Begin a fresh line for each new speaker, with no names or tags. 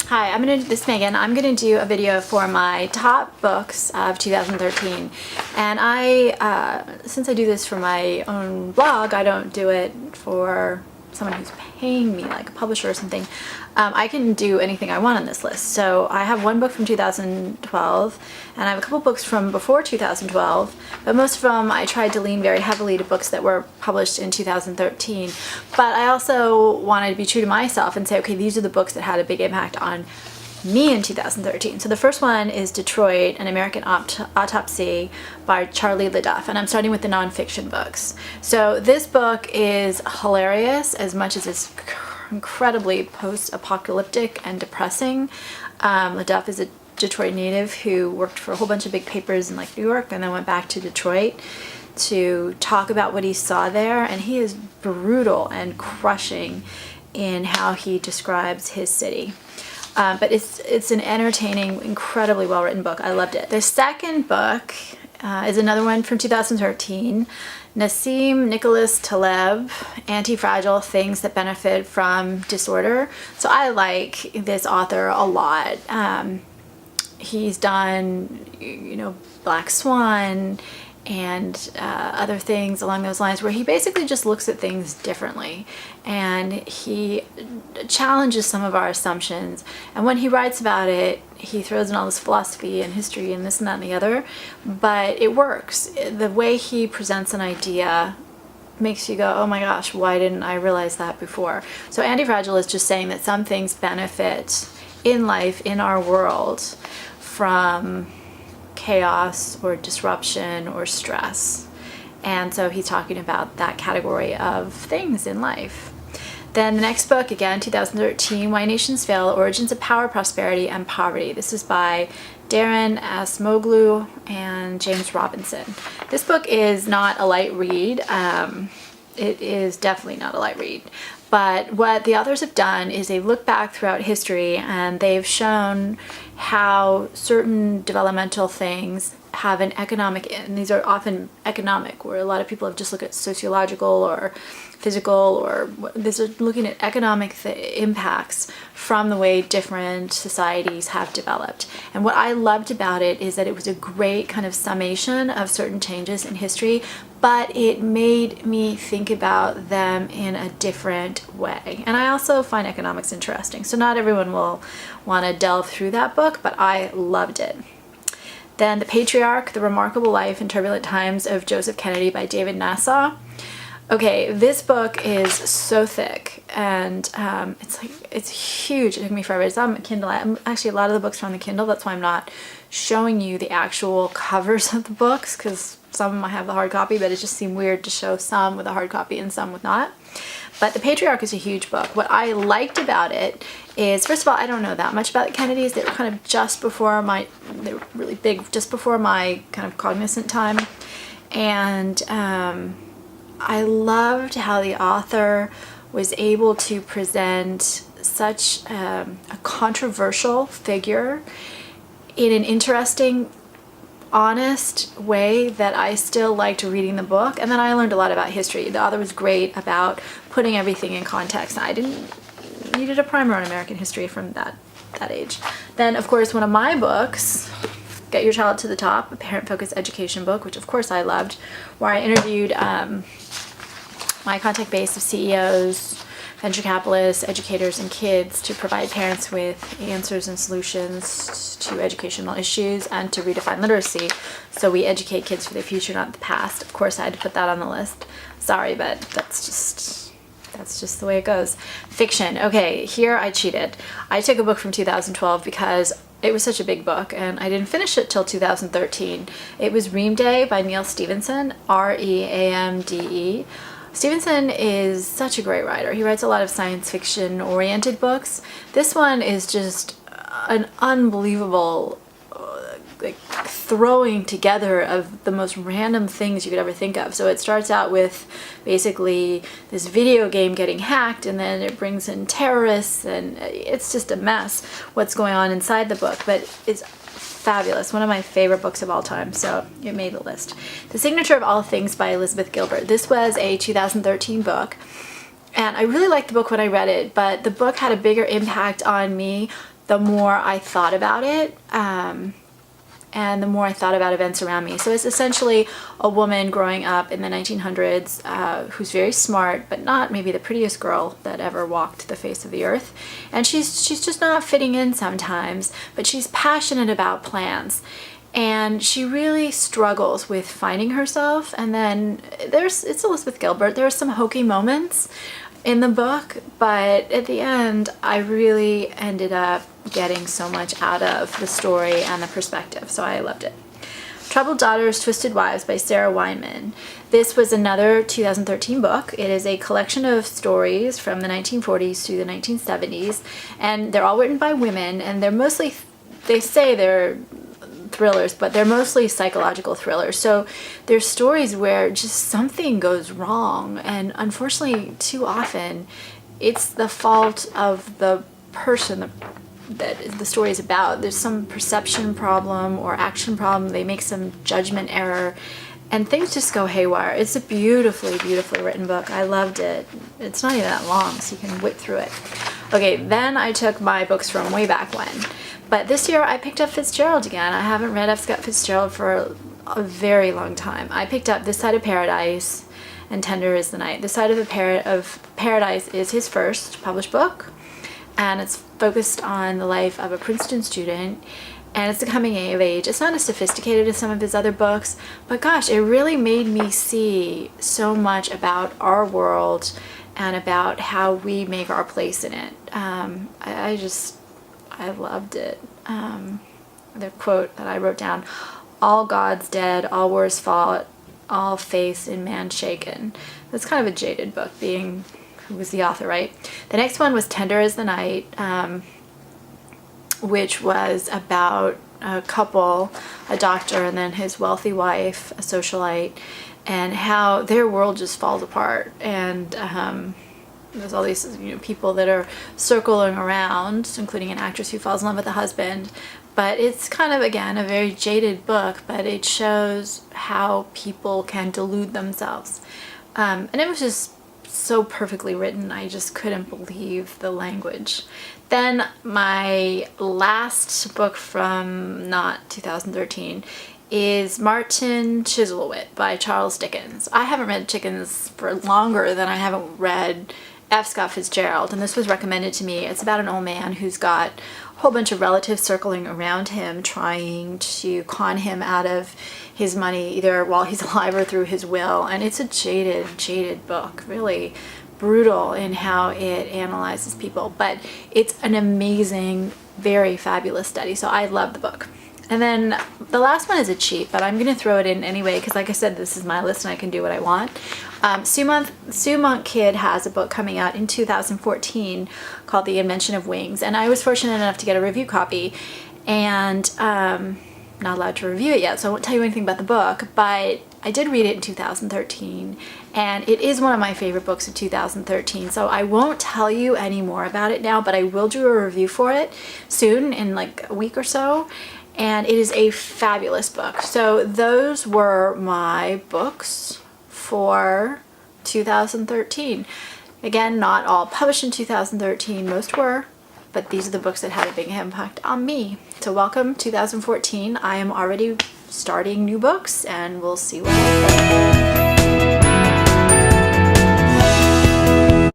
Hi, this is Megan. I'm going to do a video for my top books of 2013. And since I do this for my own blog, I don't do it for someone who's paying me, like a publisher or something. I can do anything I want on this list. So I have one book from 2012, and I have a couple books from before 2012, but most of them I tried to lean very heavily to books that were published in 2013. But I also wanted to be true to myself and say, okay, these are the books that had a big impact on me in 2013. So the first one is Detroit, an American Autopsy by Charlie Leduff, and I'm starting with the nonfiction books. So this book is hilarious as much as it's incredibly post-apocalyptic and depressing. Leduff is a Detroit native who worked for a whole bunch of big papers in like New York and then went back to Detroit to talk about what he saw there, and he is brutal and crushing in how he describes his city. But it's an entertaining, incredibly well-written book. I loved it. The second book is another one from 2013, Nassim Nicholas Taleb, Antifragile, Things That Benefit from Disorder. So I like this author a lot. He's done, Black Swan and other things along those lines where he basically just looks at things differently, and he challenges some of our assumptions, and when he writes about it he throws in all this philosophy and history and this and that and the other, but it works. The way he presents an idea makes you go, oh my gosh, why didn't I realize that before? So Antifragile is just saying that some things benefit in life, in our world, from chaos or disruption or stress. And so he's talking about that category of things in life. Then the next book, again, 2013, Why Nations Fail, Origins of Power, Prosperity, and Poverty. This is by Daron, Acemoglu, and James Robinson. This book is not a light read. It is definitely not a light read. But what the authors have done is they look back throughout history and they've shown how certain developmental things have an economic, and these are often economic, where a lot of people have just looked at sociological or physical, or these are looking at economic impacts from the way different societies have developed. And what I loved about it is that it was a great kind of summation of certain changes in history, but it made me think about them in a different way. And I also find economics interesting, so not everyone will want to delve through that book, but I loved it. Then The Patriarch, The Remarkable Life and Turbulent Times of Joseph Kennedy by David Nasaw. Okay, this book is so thick, and it's huge. It took me forever. It's on Kindle. Actually, a lot of the books are on the Kindle. That's why I'm not showing you the actual covers of the books, because some of them I have the hard copy, but it just seemed weird to show some with a hard copy and some with not. But The Patriarch is a huge book. What I liked about it is, first of all, I don't know that much about the Kennedys. They were kind of they were really big just before my kind of cognizant time. And I loved how the author was able to present such a controversial figure in an interesting, honest way that I still liked reading the book. And then I learned a lot about history. The author was great about putting everything in context. I needed a primer on American history from that age. Then, of course, one of my books, Get Your Child to the Top, a parent-focused education book, which of course I loved, where I interviewed my contact base of CEOs, venture capitalists, educators, and kids to provide parents with answers and solutions to educational issues and to redefine literacy, so we educate kids for their future, not the past. Of course, I had to put that on the list. Sorry, but that's just the way it goes. Fiction. Okay, here I cheated. I took a book from 2012 because it was such a big book, and I didn't finish it till 2013. It was Reamde by Neal Stephenson, Reamde. Stephenson is such a great writer. He writes a lot of science fiction oriented books. This one is just an unbelievable throwing together of the most random things you could ever think of. So it starts out with basically this video game getting hacked, and then it brings in terrorists, and it's just a mess what's going on inside the book, but it's fabulous. One of my favorite books of all time, so it made the list. The Signature of All Things by Elizabeth Gilbert. This was a 2013 book, and I really liked the book when I read it, but the book had a bigger impact on me the more I thought about it, and the more I thought about events around me. So it's essentially a woman growing up in the 1900s who's very smart, but not maybe the prettiest girl that ever walked the face of the earth. And she's just not fitting in sometimes, but she's passionate about plants. And she really struggles with finding herself. And then it's Elizabeth Gilbert. There are some hokey moments in the book, but at the end, I really ended up getting so much out of the story and the perspective, so I loved it. Troubled Daughters, Twisted Wives by Sarah Weinman. This was another 2013 book. It is a collection of stories from the 1940s through the 1970s, and they're all written by women, and they're mostly, they say they're thrillers, but they're mostly psychological thrillers. So there's stories where just something goes wrong, and unfortunately too often it's the fault of the person that the story is about. There's some perception problem or action problem. They make some judgment error and things just go haywire. It's a beautifully, beautifully written book. I loved it. It's not even that long, so you can whip through it. Okay, then I took my books from way back when. But this year I picked up Fitzgerald again. I haven't read F. Scott Fitzgerald for a very long time. I picked up This Side of Paradise and Tender is the Night. This Side of Paradise is his first published book, and it's focused on the life of a Princeton student, and it's the coming of age. It's not as sophisticated as some of his other books, but gosh, it really made me see so much about our world and about how we make our place in it. I loved it. The quote that I wrote down, all gods dead, all wars fought, all faith in man shaken. That's kind of a jaded book, being who was the author, right? The next one was Tender is the Night, which was about a couple, a doctor and then his wealthy wife, a socialite, and how their world just falls apart. And there's all these people that are circling around, including an actress who falls in love with the husband. But it's kind of, again, a very jaded book, but it shows how people can delude themselves. And it was just so perfectly written. I just couldn't believe the language. Then my last book from not 2013 is Martin Chuzzlewit by Charles Dickens. I haven't read Dickens for longer than I haven't read F. Scott Fitzgerald, and this was recommended to me. It's about an old man who's got a whole bunch of relatives circling around him trying to con him out of his money, either while he's alive or through his will. And it's a jaded book, really brutal in how it analyzes people, but it's an amazing, very fabulous study. So I love the book. And then the last one is a cheat, but I'm going to throw it in anyway because, like I said, this is my list and I can do what I want. Sue Monk Kidd has a book coming out in 2014 called The Invention of Wings, and I was fortunate enough to get a review copy, and not allowed to review it yet, so I won't tell you anything about the book, but I did read it in 2013, and it is one of my favorite books of 2013, so I won't tell you any more about it now, but I will do a review for it soon, in like a week or so. And it is a fabulous book. So those were my books for 2013. Again, not all published in 2013, most were, but these are the books that had a big impact on me. So welcome 2014. I am already starting new books and we'll see what happens.